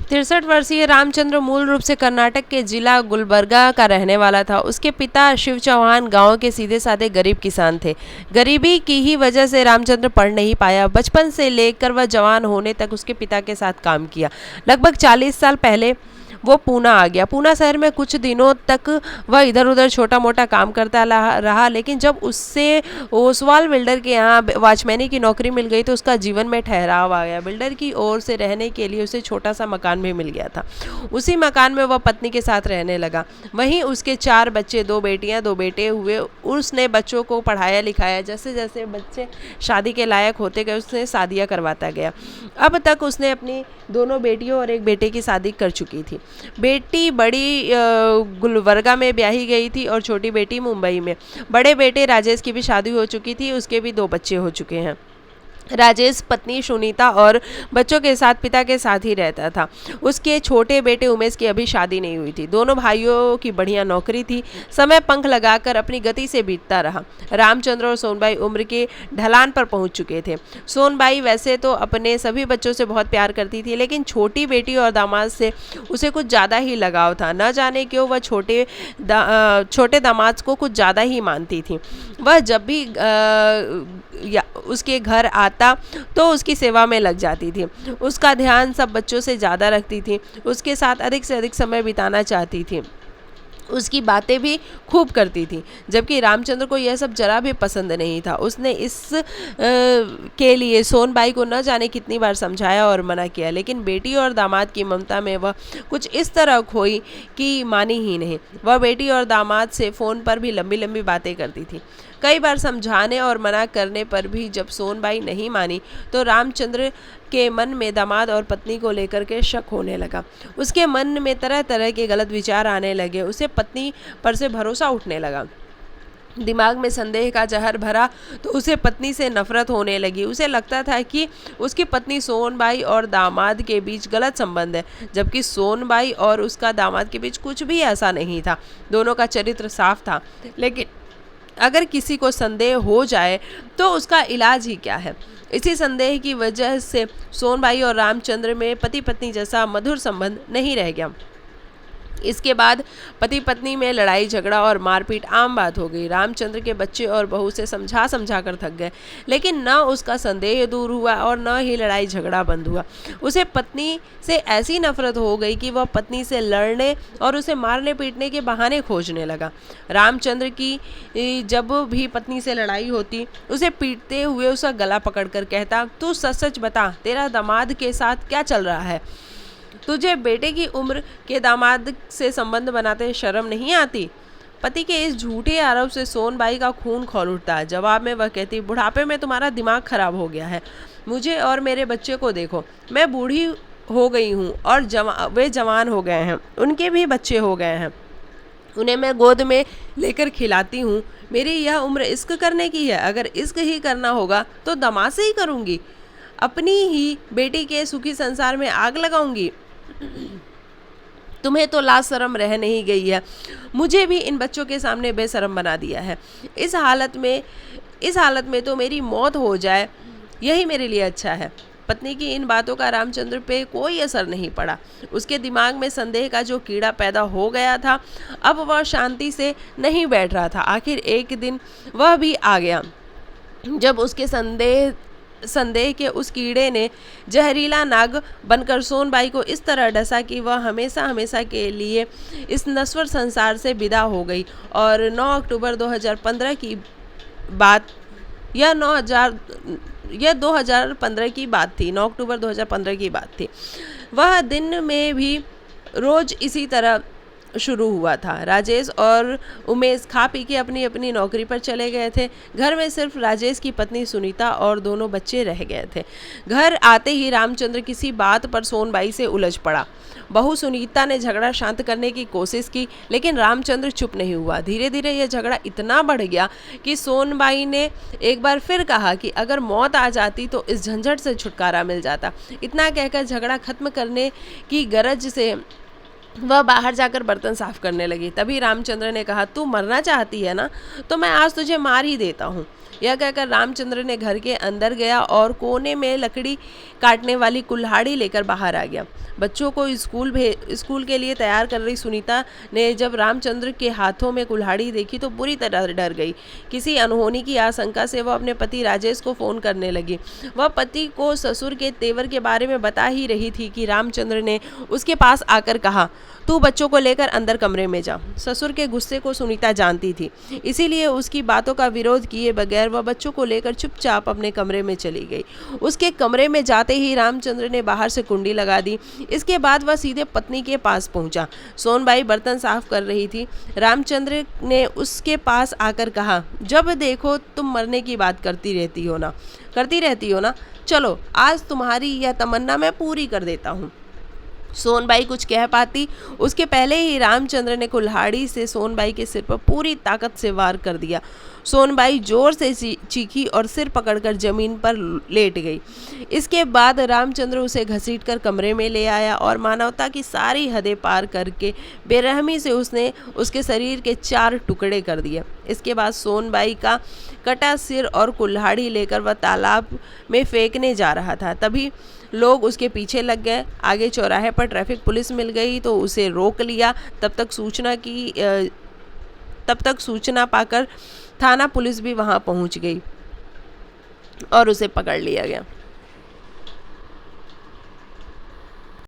63 वर्षीय रामचंद्र मूल रूप से कर्नाटक के जिला गुलबर्गा का रहने वाला था। उसके पिता शिव चौहान गांव के सीधे साधे गरीब किसान थे। गरीबी की ही वजह से रामचंद्र पढ़ नहीं पाया। बचपन से लेकर वह जवान होने तक उसके पिता के साथ काम किया। लगभग 40 साल पहले वो पूना आ गया। पूना शहर में कुछ दिनों तक वह इधर उधर छोटा मोटा काम करता रहा, लेकिन जब उससे ओसवाल बिल्डर के यहाँ वॉचमैनी की नौकरी मिल गई तो उसका जीवन में ठहराव आ गया। बिल्डर की ओर से रहने के लिए उसे छोटा सा मकान भी मिल गया था। उसी मकान में वह पत्नी के साथ रहने लगा। वहीं उसके 4 बच्चे, 2 बेटियां 2 बेटे हुए। उसने बच्चों को पढ़ाया लिखाया। जैसे जैसे बच्चे शादी के लायक होते गए उसने शादियां करवाता गया। अब तक उसने अपनी दोनों बेटियों और एक बेटे की शादी कर चुकी थी। बेटी बड़ी गुलबर्गा में ब्याही गई थी और छोटी बेटी मुंबई में। बड़े बेटे राजेश की भी शादी हो चुकी थी। उसके भी 2 बच्चे हो चुके हैं। राजेश पत्नी सुनीता और बच्चों के साथ पिता के साथ ही रहता था। उसके छोटे बेटे उमेश की अभी शादी नहीं हुई थी। दोनों भाइयों की बढ़िया नौकरी थी। समय पंख लगाकर अपनी गति से बीतता रहा। रामचंद्र और सोनबाई उम्र के ढलान पर पहुंच चुके थे। सोनबाई वैसे तो अपने सभी बच्चों से बहुत प्यार करती थी, लेकिन छोटी बेटी और दामाद से उसे कुछ ज़्यादा ही लगाव था। न जाने क्यों वह छोटे दामाद को कुछ ज़्यादा ही मानती थी। वह जब भी उसके घर आता तो उसकी सेवा में लग जाती थी। उसका ध्यान सब बच्चों से ज़्यादा रखती थी। उसके साथ अधिक से अधिक समय बिताना चाहती थी। उसकी बातें भी खूब करती थी, जबकि रामचंद्र को यह सब जरा भी पसंद नहीं था। उसने के लिए सोनबाई को न जाने कितनी बार समझाया और मना किया, लेकिन बेटी और दामाद की ममता में वह कुछ इस तरह खोई कि मानी ही नहीं। वह बेटी और दामाद से फ़ोन पर भी लंबी लंबी बातें करती थी। कई बार समझाने और मना करने पर भी जब सोनबाई नहीं मानी तो रामचंद्र के मन में दामाद और पत्नी को लेकर के शक होने लगा। उसके मन में तरह तरह के गलत विचार आने लगे। उसे पत्नी पर से भरोसा उठने लगा। दिमाग में संदेह का जहर भरा तो उसे पत्नी से नफरत होने लगी। उसे लगता था कि उसकी पत्नी सोनबाई और दामाद के बीच गलत संबंध है, जबकि सोनबाई और उसका दामाद के बीच कुछ भी ऐसा नहीं था। दोनों का चरित्र साफ था, लेकिन अगर किसी को संदेह हो जाए तो उसका इलाज ही क्या है। इसी संदेह की वजह से सोनबाई और रामचंद्र में पति पत्नी जैसा मधुर संबंध नहीं रह गया। इसके बाद पति पत्नी में लड़ाई झगड़ा और मारपीट आम बात हो गई। रामचंद्र के बच्चे और बहू से समझा समझा कर थक गए, लेकिन न उसका संदेह दूर हुआ और न ही लड़ाई झगड़ा बंद हुआ। उसे पत्नी से ऐसी नफरत हो गई कि वह पत्नी से लड़ने और उसे मारने पीटने के बहाने खोजने लगा। रामचंद्र की जब भी पत्नी से लड़ाई होती उसे पीटते हुए उसका गला पकड़कर कहता, तू सच सच बता, तेरा दामाद के साथ क्या चल रहा है? तुझे बेटे की उम्र के दामाद से संबंध बनाते शर्म नहीं आती? पति के इस झूठे आरोप से सोनबाई का खून खौल उठता है। जवाब में वह कहती, बुढ़ापे में तुम्हारा दिमाग खराब हो गया है। मुझे और मेरे बच्चे को देखो, मैं बूढ़ी हो गई हूँ और वे जवान हो गए हैं, उनके भी बच्चे हो गए हैं। उन्हें मैं गोद में लेकर खिलाती हूँ। मेरी यह उम्र इश्क करने की है। अगर इश्क ही करना होगा तो दामाद से ही करूँगी। अपनी ही बेटी के सुखी संसार में आग लगाऊंगी। तुम्हें तो लाज शर्म रह नहीं गई है। मुझे भी इन बच्चों के सामने बेशरम बना दिया है। इस हालत में तो मेरी मौत हो जाए, यही मेरे लिए अच्छा है। पत्नी की इन बातों का रामचंद्र पे कोई असर नहीं पड़ा। उसके दिमाग में संदेह का जो कीड़ा पैदा हो गया था, अब वह शांति से नहीं बैठ रहा था। आखिर एक दिन वह भी आ गया जब उसके संदेह के उस कीड़े ने जहरीला नाग बनकर सोनबाई को इस तरह डसा कि वह हमेशा हमेशा के लिए इस नश्वर संसार से विदा हो गई। और 9 अक्टूबर 2015 की बात यह 2015 की बात थी। 9 अक्टूबर 2015 की बात थी। वह दिन में भी रोज इसी तरह शुरू हुआ था। राजेश और उमेश खा पी के अपनी अपनी नौकरी पर चले गए थे। घर में सिर्फ राजेश की पत्नी सुनीता और दोनों बच्चे रह गए थे। घर आते ही रामचंद्र किसी बात पर सोनबाई से उलझ पड़ा। बहू सुनीता ने झगड़ा शांत करने की कोशिश की, लेकिन रामचंद्र चुप नहीं हुआ। धीरे धीरे यह झगड़ा इतना बढ़ गया कि सोनबाई ने एक बार फिर कहा कि अगर मौत आ जाती तो इस झंझट से छुटकारा मिल जाता। इतना कहकर झगड़ा खत्म करने की गरज से वह बाहर जाकर बर्तन साफ करने लगी। तभी रामचंद्र ने कहा, तू मरना चाहती है ना, तो मैं आज तुझे मार ही देता हूँ। यह कहकर रामचंद्र ने घर के अंदर गया और कोने में लकड़ी काटने वाली कुल्हाड़ी लेकर बाहर आ गया। बच्चों को स्कूल के लिए तैयार कर रही सुनीता ने जब रामचंद्र के हाथों में कुल्हाड़ी देखी तो बुरी तरह डर गई। किसी अनहोनी की आशंका से वह अपने पति राजेश को फ़ोन करने लगी। वह पति को ससुर के तेवर के बारे में बता ही रही थी कि रामचंद्र ने उसके पास आकर कहा, तू बच्चों को लेकर अंदर कमरे में जा। ससुर के गुस्से को सुनीता जानती थी, इसीलिए उसकी बातों का विरोध किए बगैर वह बच्चों को लेकर चुपचाप अपने कमरे में चली गई। उसके कमरे में जाते ही रामचंद्र ने बाहर से कुंडी लगा दी। इसके बाद वह सीधे पत्नी के पास पहुंचा। सोनबाई बर्तन साफ कर रही थी। रामचंद्र ने उसके पास आकर कहा, जब देखो तुम मरने की बात करती रहती हो ना, चलो आज तुम्हारी यह तमन्ना मैं पूरी कर देता हूँ। सोनबाई कुछ कह पाती उसके पहले ही रामचंद्र ने कुल्हाड़ी से सोनबाई के सिर पर पूरी ताकत से वार कर दिया। सोनबाई जोर से चीखी और सिर पकड़कर जमीन पर लेट गई। इसके बाद रामचंद्र उसे घसीटकर कमरे में ले आया और मानवता की सारी हदें पार करके बेरहमी से उसने उसके शरीर के 4 टुकड़े कर दिए। इसके बाद सोनबाई का कटा सिर और कुल्हाड़ी लेकर वह तालाब में फेंकने जा रहा था। तभी लोग उसके पीछे लग गए। आगे चौराहे पर ट्रैफिक पुलिस मिल गई तो उसे रोक लिया। तब तक सूचना पाकर थाना पुलिस भी वहां पहुंच गई और उसे पकड़ लिया गया।